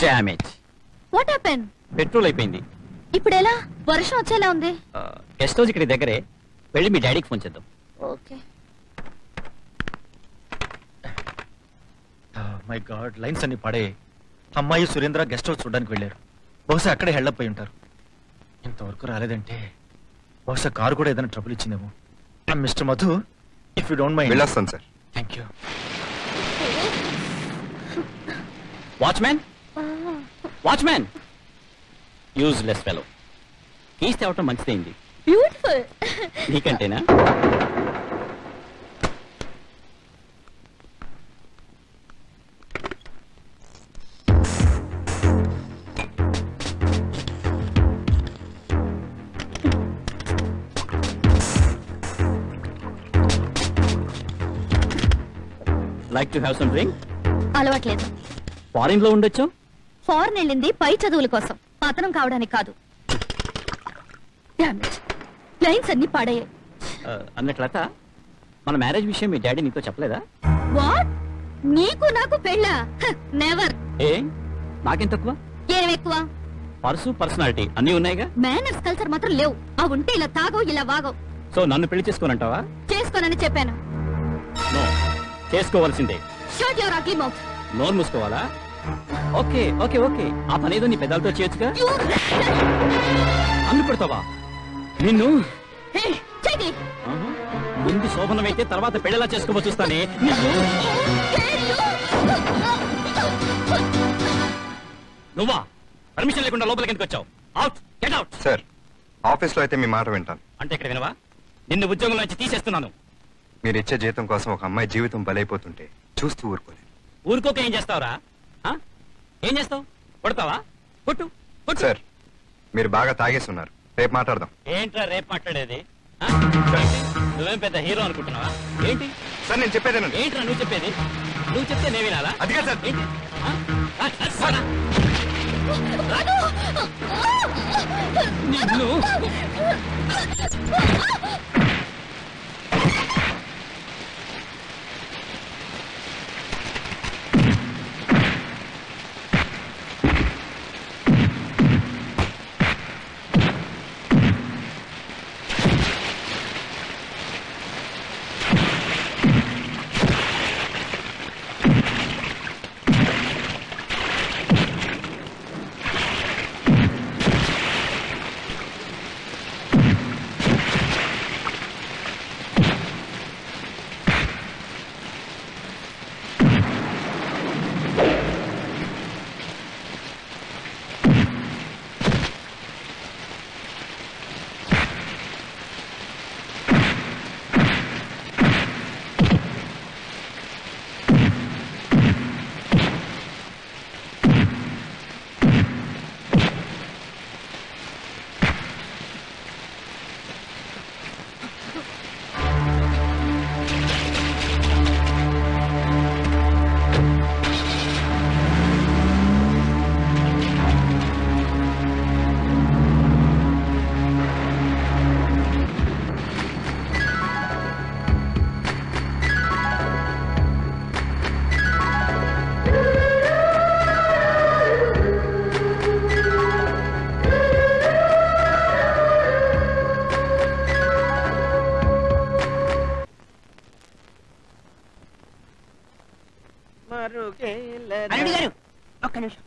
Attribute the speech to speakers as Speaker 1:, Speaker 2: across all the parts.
Speaker 1: Damage.
Speaker 2: What happen?
Speaker 1: Petrol అయిపోయింది.
Speaker 2: ఇప్పుడు ఎలా? వర్షం వచ్చేలా ఉంది.
Speaker 1: గెస్ట్ హౌస్ ఇక్కడ దగ్గరే, వెళ్ళి మీ డాడీకి ఫోన్ చేద్దాం.
Speaker 2: ఓకే.
Speaker 3: మై గాడ్, లైన్స్ అన్ని పడే. అమ్మాయి సురేంద్ర గెస్ట్ హౌస్ చూడడానికి వెళ్ళారు. బహుశా అక్కడే హెల్డప్ అయి ఉంటారు. ఇంతవరకు రాలేదంటే బహుశా కారు కూడా ఏదైనా ట్రబుల్ ఇచ్చిందేమో. Mister Madhu, if you don't mind.
Speaker 4: వెళ్ళొస్తాను sir.
Speaker 3: Thank you.
Speaker 1: Watchman, watchman, useless fellow. Keys తేవటం మంచిదైంది.
Speaker 2: బ్యూటిఫుల్.
Speaker 1: నీకంటేనా? Like to have some drink?
Speaker 2: అలవాట్లేదు.
Speaker 1: ఫారిన్ లో ఉండొచ్చు.
Speaker 2: ఫారెన్ వెళ్ళింది పై చదువుల కోసం, పతనం కావడానికి కాదు. లైన్స్ అన్ని పాడయ్యాయి.
Speaker 1: అన్నట్లత మన మ్యారేజ్ విషయం మీ డాడీ నీతో చెప్పలేదా?
Speaker 2: వాట్? నీకు నాకు పెళ్ళా? నెవర్.
Speaker 1: ఏ నాకేం తక్కువ?
Speaker 2: ఏం ఎక్కువ?
Speaker 1: పర్సు, పర్సనాలిటీ అన్నీ ఉన్నాయిగా.
Speaker 2: మేనర్స్ కల్చర్ మాత్రం లేవు. అవి ఉంటే ఇలా తాగవు, ఇలా వాగవు.
Speaker 1: సో నన్ను పెళ్లి చేసుకోనంటావా?
Speaker 2: చేసుకోనని చెప్పాను.
Speaker 1: నో, చేసుకోవాల్సిందే.
Speaker 2: Shut your ugly mouth.
Speaker 1: నోరు మూసుకోవాలా? ఓకే ఓకే ఓకే, ఆ పనేదో నీ పెదాలతో చేయొచ్చుగా. అన్ను పెడతావా నిన్ను? ముందు శోభనమైతే తర్వాత పెళ్ళలా చేసుకోబో చూస్తానే. నువ్వా? పర్మిషన్ లేకుండా లోపలికి ఎందుకు వచ్చావు? Out, get out.
Speaker 4: Sir, office లో అయితే మీ మాట వింటాను.
Speaker 1: అంటే ఇక్కడ వినవా? నిన్ను ఉద్యోగంలో నుంచి తీసేస్తున్నాను.
Speaker 4: మీరు ఇచ్చే జీతం కోసం ఒక అమ్మాయి జీవితం బలైపోతుంటే చూస్తూ ఊరుకోలేదు.
Speaker 1: ఊరుకోక ఏం చేస్తావురా? ఏం చేస్తావు? కొడతావా? కొట్టు కొట్టు.
Speaker 4: సార్, మీరు బాగా తాగేసి ఉన్నారు. రేపు మాట్లాడదాం.
Speaker 1: ఏంట్రా రేపు మాట్లాడేది? నువ్వేం పెద్ద హీరో అనుకుంటున్నావా ఏంటి?
Speaker 4: సార్, నేను చెప్పేదేనండి.
Speaker 1: ఏంట్రా నువ్వు చెప్పేది? నువ్వు చెప్తే నేను వినాలా?
Speaker 4: అది కాదు సార్.
Speaker 1: ఏంటి? నిన్ను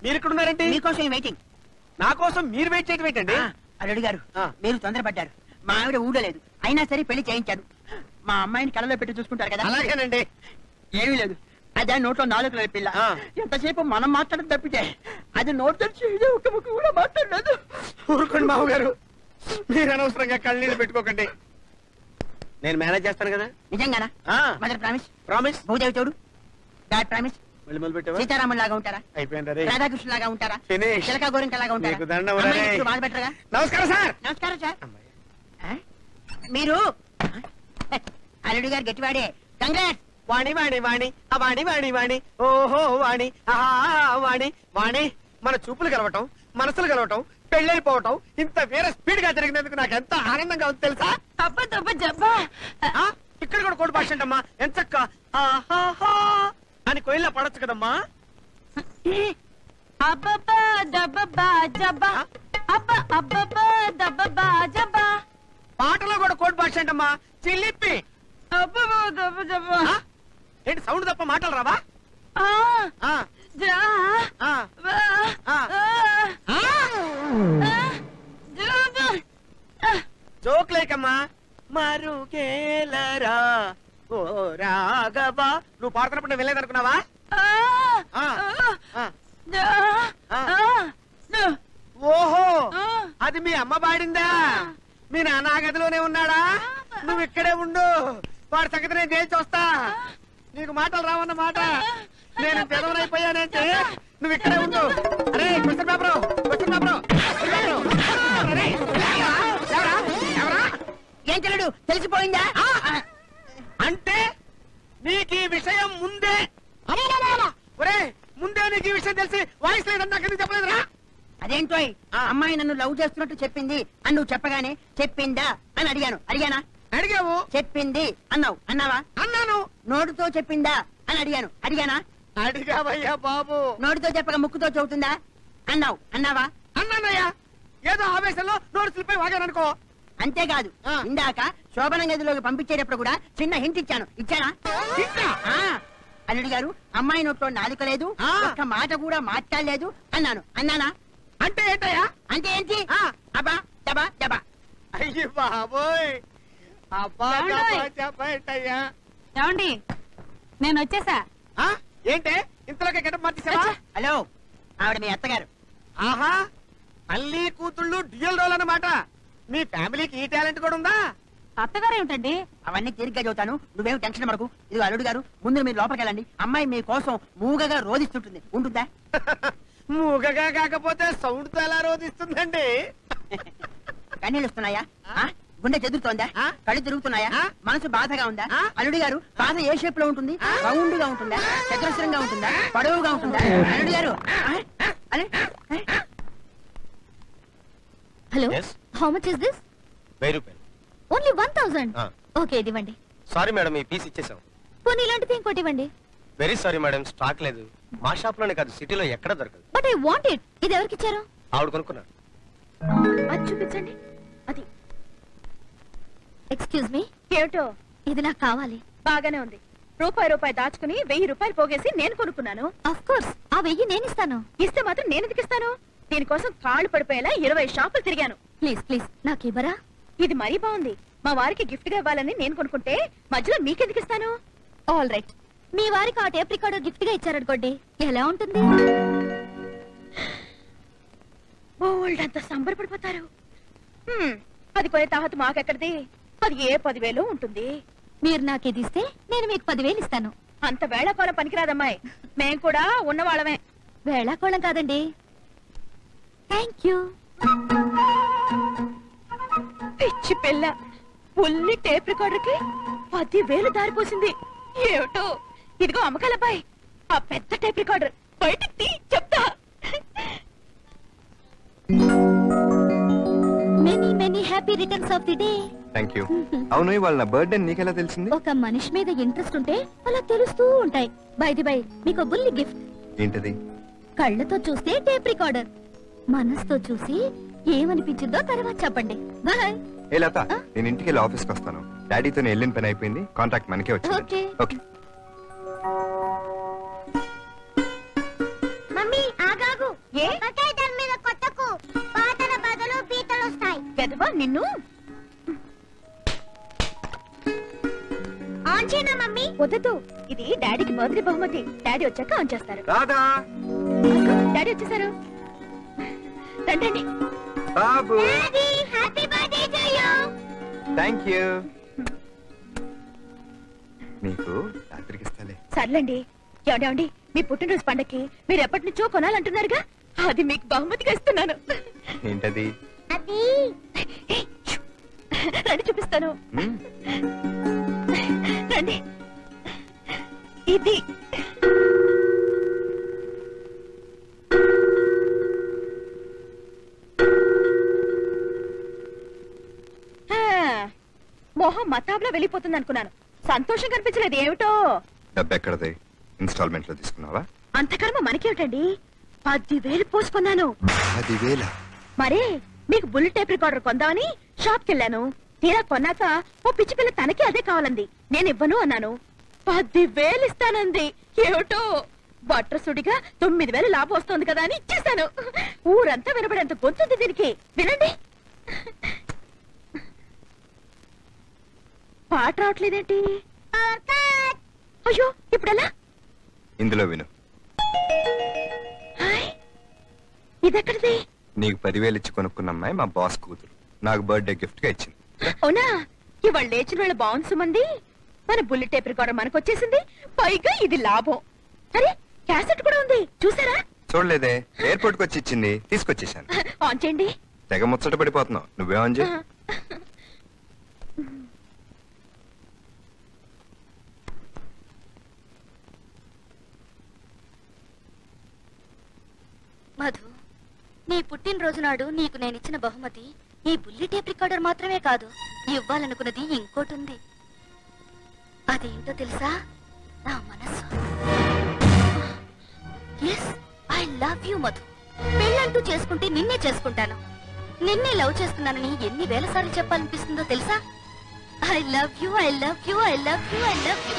Speaker 5: మీరు ఇక్కడ ఉన్నారంటే
Speaker 6: మీకోసం వెయిటింగ్.
Speaker 5: నా కోసం మీరు వెయిట్ చేయడం ఏంటండి?
Speaker 6: అల్లుడు గారు, మీరు తొందరపడ్డారు. మా ఆవిడ ఊడలేదు, అయినా సరే పెళ్లి చేయించారు. మా అమ్మాయిని కళ్ళలో పెట్టి చూసుకుంటారు కదా.
Speaker 5: అలాగేనండి.
Speaker 6: ఏమీ లేదు, అదే నోట్లో 4 నెలల పిల్ల. ఎంతసేపు మనం మాట్లాడడం తప్పితే అది నోట్ తెరిచి ఒక ముక్క కూడా మాట్లాడలేదు.
Speaker 5: ఊరుకోండి మామగారు, మీరు అనవసరంగా కళ్ళనీళ్ళు పెట్టుకోకండి. నేను మేనేజ్ చేస్తాను కదా.
Speaker 6: నిజంగానా? Mother promise.
Speaker 5: ప్రామిస్.
Speaker 6: భూదేవి తోడు. Dad promise. సీతారాముడు లాగా ఉంటారా?
Speaker 5: అయిపోయింది.
Speaker 6: రాధాకృష్ణ లాగా ఉంటారా?
Speaker 5: ఫినిష్.
Speaker 6: చిలక గోరింక లాగా ఉంటారా? బాధ పెట్టరా?
Speaker 5: నమస్కారం సార్.
Speaker 6: నమస్కారం సార్. మీరు అల్లుడు గారు గట్టివాడే. కంగ్రాట్స్.
Speaker 5: వాణి వాణి వాణి వాణి వాణి వాణి ఓహో వాణి వాణి వాణి. మన చూపులు కలవటం, మనసులు కలవటం, పెళ్ళైపోవటం ఇంత వేరే స్పీడ్ గా జరిగినందుకు నాకు ఎంత ఆనందంగా ఉంది తెలుసా? ఇక్కడ కూడా కోడి భాష అంటమ్మా. ఎంచక్క అని కోయిల్లా పడొచ్చు కదమ్మా.
Speaker 2: అబ్బబ్బా దబ్బబ్బా జబ్బా అబ్బ అబ్బబ్బా దబ్బబ్బా జబ్బా.
Speaker 5: పాటలో కూడా కోడ్ భాష అంటమ్మా చిల్లిప్పి.
Speaker 2: అబ్బబ్బా దబ్బ జబ్బా.
Speaker 5: ఏంటి సౌండ్ తప్ప మాటలు రావా? ఆ,
Speaker 2: జా
Speaker 5: ఆ,
Speaker 2: బా
Speaker 5: ఆ.
Speaker 2: జబ్బా.
Speaker 5: జోక్లేకమ్మా మరుగేలరా ఓ రాఘవా. నువ్వు పాడుతున్నప్పుడు నేను వెళ్ళేదనుకున్నావా? ఆ, ఆ. ఓహో అది మీ అమ్మ పాడిందా? మీ నాన్న ఆ గదిలోనే ఉన్నాడా? నువ్వు ఇక్కడే ఉండు, వాడి సంగతి నేను తేల్చి వస్తా. నీకు మాటలు రావన్న మాట. నేను తెలవనైపోయానంటే నువ్వు ఇక్కడే ఉండు. అరే question paper, question paper, question paper. అరే, ఎవరా? ఎవరా?
Speaker 6: ఏం చెల్లడు తెలిసిపోయిందా?
Speaker 5: అంటే నీకు ఈ విషయం ముందే ఒరే ముందే నీకు ఈ విషయం తెలిసి వాయిస్ లేదని నాకు ఎందుకు చెప్పలేదురా?
Speaker 6: అదేంటో అమ్మాయి నన్ను లవ్ చేస్తున్నట్టు చెప్పింది అని నువ్వు చెప్పగానే చెప్పిందా అని అడిగానా?
Speaker 5: అడిగావు,
Speaker 6: చెప్పింది అన్నావు. అన్నావా?
Speaker 5: అన్నాను.
Speaker 6: నోటితో చెప్పిందా అని అడిగానా?
Speaker 5: అడిగావయ్యా బాబు.
Speaker 6: నోటితో చెప్పక ముక్కుతో చెబుతుందా అన్నావా?
Speaker 5: అన్నానయ్యా. ఏదో ఆవేశంలో నోరు స్లిప్ అయి వాగాననుకో.
Speaker 6: అంతేకాదు,
Speaker 5: ఆ.
Speaker 6: ఇందాక శోభన గదిలోకి పంపించేటప్పుడు కూడా చిన్న హింట్ ఇచ్చానా?
Speaker 5: ఇంకా?
Speaker 6: ఆ, అల్లుడి గారు అమ్మాయి నోట్లో నాలుక లేదు,
Speaker 5: ఆ.
Speaker 6: ఒక్క మాట కూడా మాట్లాడలేదు అన్నానా?
Speaker 5: అంటే ఏంటయ్యా?
Speaker 6: అంటే ఏంటి?
Speaker 5: ఆ.
Speaker 6: అబ్బా దబా దబా.
Speaker 5: అయ్యి బాబోయ్, అబ్బా
Speaker 2: ఏమండోయ్?
Speaker 5: చెప్పేటయ్యా.
Speaker 2: ఏమండి నేను వచ్చేసా.
Speaker 5: ఏంటే ఇంతలోకి గెటప్ మార్చేసావా?
Speaker 6: హలో, ఆవిడ మీ అత్తగారు.
Speaker 5: ఆహా, అల్లి కూతుళ్ళు డ్యూయల్ రోల్ అన్నమాట. మీ ఫ్యామిలీకి ఈ టాలెంట్ కూడా ఉందా?
Speaker 2: అత్తగారు ఏమిటండి?
Speaker 6: అవన్నీ తీరిగ్గా చెబుతాను, నువ్వేం టెన్షన్ పడకు. ఇది అల్లుడు గారు, ముందు మీరు లోపలికి వెళ్ళండి. అమ్మాయి మీ కోసం మూగగా రోధిస్తుంటుంది. ఉంటుందా?
Speaker 5: మూగగా కాకపోతే సౌండ్ తో ఎలా రోధిస్తుందండి?
Speaker 6: కన్నీళ్ళు వస్తున్నాయా? ఆ? గుండె చెదురుతోందా?
Speaker 5: ఆ?
Speaker 6: కళ్ళు తిరుగుతున్నాయా?
Speaker 5: ఆ?
Speaker 6: మనసు బాధగా ఉందా?
Speaker 5: ఆ?
Speaker 6: అల్లుడు గారు, బాధ ఏ షేప్ లో ఉంటుంది? రౌండ్ గా ఉంటుందా? చతురస్రంగా ఉంటుందా? పొడవుగా ఉంటుందా? అల్లుడు గారు,
Speaker 2: hello,
Speaker 3: Yes?
Speaker 2: How much is this?
Speaker 3: 1000 రూపాయలు.
Speaker 2: ఓన్లీ 1000.
Speaker 3: ఆ.
Speaker 2: ఓకే, ఇది ఇవ్వండి.
Speaker 3: సారీ మేడం, ఈ పీస్ ఇచ్చేసాం.
Speaker 2: పోనీ ఇలాంటిది ఇంకోటి ఇవ్వండి.
Speaker 3: వెరీ సారీ మేడం, స్టాక్ లేదు. మా షాప్ లోనే కాదు, సిటీలో ఎక్కడ దొరకదు.
Speaker 2: But I want it. ఇది ఎవరికి ఇచ్చారు?
Speaker 3: ఆవిడ కొనుక్కున్నారు.
Speaker 2: అది చూపించండి. అది ఎక్స్క్యూజ్ మీ. ఏమిటో? ఇది నాకు కావాలి.
Speaker 7: బాగానే ఉంది. రూపాయి దాచుకుని 1000 రూపాయలు పోగేసి నేను కొనుక్కున్నాను.
Speaker 2: ఆఫ్ కోర్స్, ఆ 1000 నేను ఇస్తాను.
Speaker 7: ఇస్తే మాత్రం నేను ఎందుకు ఇస్తాను? దీనికోసం కాళ్ళు పడిపోయేలా 20 షాపులు తిరిగాను.
Speaker 2: ప్లీజ్ ప్లీజ్ నాకు ఇవ్వరా?
Speaker 7: ఇది మరీ బాగుంది. మా వారికి గిఫ్ట్ గా ఇవ్వాలని నేను కొనుక్కుంటే మధ్యలో మీకెందుకు ఇస్తాను?
Speaker 2: ఆల్ రైట్, మీ వారికి ఆ టేప్ రికార్డర్ గిఫ్ట్ గా ఇచ్చారనుకోండి, ఎలా ఉంటుంది?
Speaker 7: బోల్డ్ అంత సంబరపడిపోతారు. అది కొనే తాహత మాకెక్కడిది? అది ఏ 10,000 ఉంటుంది.
Speaker 2: మీరు నాకు ఇది ఇస్తే నేను మీకు 10,000 ఇస్తాను.
Speaker 7: అంత వేళకోళం పనికిరాదమ్మాయి. మేం కూడా ఉన్నవాళ్ళమే.
Speaker 2: వేళాకోళం కాదండి. Thank you.
Speaker 7: పిచ్చి పిల్ల, ఉల్లి టేప్ రికార్డర్ కి 10,000 దారిపోసింది. ఏమిటో. ఇదిగో అమ్మకాలబ్బాయి, ఆ పెద్ద టేప్ రికార్డర్ బయటికి తీ, చెప్తా.
Speaker 2: Many many happy returns of the day.
Speaker 4: Thank you. అవును, ఇవాళ నా బర్త్డే నీకెలా తెలిసింది?
Speaker 2: ఒక మనిషి మీద ఇంట్రెస్ట్ ఉంటే అలా తెలుస్తూ ఉంటాయి. బై ది బై, మీకు బుల్లి గిఫ్ట్.
Speaker 4: ఏంటది?
Speaker 2: కళ్ళతో చూస్తే టేప్ రికార్డర్, మనసుతో చూసి ఏమనిపించిందో తర్వాత చెప్పండి. బాయ్.
Speaker 4: ఏ లత, నేను ఇంటికి వెళ్ళి ఆఫీస్కి వస్తాను. డాడీతో వెళ్ళిన పని అయిపోయింది, కాంట్రాక్ట్ మనకే
Speaker 2: Okay.
Speaker 4: వచ్చింది. ఓకే.
Speaker 2: మమ్మీ ఆగాగు. ఏ దాని మీద కొట్టకు, పాతల బదులు పీతలు వస్తాయి.
Speaker 7: పెదవా నిన్ను.
Speaker 2: ఆన్ చేయనా మమ్మీ?
Speaker 7: వద్దు, ఇది డాడీకి బర్త్డే బహుమతి. డాడీ వచ్చాక ఆన్ చేస్తారు.
Speaker 4: రాధా,
Speaker 7: డాడీ వచ్చేసారు. రండి.
Speaker 4: బాబు,
Speaker 2: daddy, happy birthday to you.
Speaker 4: Thank you. నీకు రాత్రికి ఇస్తాలే.
Speaker 7: సర్లేండి. ఏమండి, మీ పుట్టినరోజు పండక్కి మీరు ఎప్పటి నుంచో కొనాలంటున్నారుగా, అది మీకు బహుమతిగా ఇస్తున్నాను.
Speaker 4: ఏంటది?
Speaker 2: అది
Speaker 7: ఏయ్, షూ. రండి చూపిస్తాను.
Speaker 4: మ్మ్.
Speaker 7: రండి. ఇది మొహం మతాబ్లా వెళ్ళిపోతుంది అనుకున్నాను. సంతోషం కనిపించలేదు. ఏమిటో.
Speaker 4: డబ్బు ఎక్కడది? ఇన్స్టాల్మెంట్ లో తీసుకున్నావా?
Speaker 7: అంత కర్మ మనకేమిటండి? 10,000 పోసుకున్నాను.
Speaker 4: 10,000?
Speaker 7: మరే మీకు బుల్లెట్ టేప్ రికార్డర్ కొందామని షాప్ కెళ్ళాను. తీరా కొన్నాక ఓ పిచ్చి పిల్ల తనకి అదే కావాలంది. నేను ఇవ్వను అన్నాను. 10,000 ఇస్తానంది. ఏమిటో బట్రసుడిగా 9,000 లాభం వస్తుంది కదా అని ఇచ్చేసాను. ఊరంతా వినబడేంత గొంతుంది దీనికి. వినండి. పాట రావట్లేదేంటి? అయ్యో ఇప్పుడెలా?
Speaker 4: ఇందులో విను.
Speaker 7: హాయ్, ఇదెక్కడిది?
Speaker 4: నీకు 10,000 ఇచ్చి కొనుక్కున్న అమ్మాయి మా బాస్ కూతురు. నాకు బర్త్డే గిఫ్ట్ గా ఇచ్చింది.
Speaker 7: అవునా? ఇవాళ లేచిన వేళ బాగుంది సుమంది. మన బుల్లెట్ టేప్ రికార్డర్ మనకు వచ్చేసింది. పైగా ఇది లాభం. అరే క్యాసెట్ కూడా ఉంది, చూసారా?
Speaker 4: చూడలేదే, ఎయిర్పోర్ట్ కి వచ్చి ఇచ్చింది, తీసుకొచ్చేసాను.
Speaker 7: ఆన్ చేయండి.
Speaker 4: తెగ ముచ్చట పడిపోతున్నావు, నువ్వే ఆన్ చేయి.
Speaker 2: మధు, నీ పుట్టినరోజు నాడు నీకు నేనిచ్చిన బహుమతి ఈ బుల్లి టేప్ రికార్డర్ మాత్రమే కాదు, ఇవ్వాలనుకున్నది ఇంకోటి ఉంది. అదేంటో తెలుసా? నా మనసు. Yes, I love you Madhu. పెళ్ళంటూ చేసుకుంటే నిన్నే చేసుకుంటాను. నిన్నే లవ్ చేస్తున్నానని ఎన్ని వేల సార్లు చెప్పాలనిపిస్తుందో తెలుసా? I love you, I love you, I love you, I love you.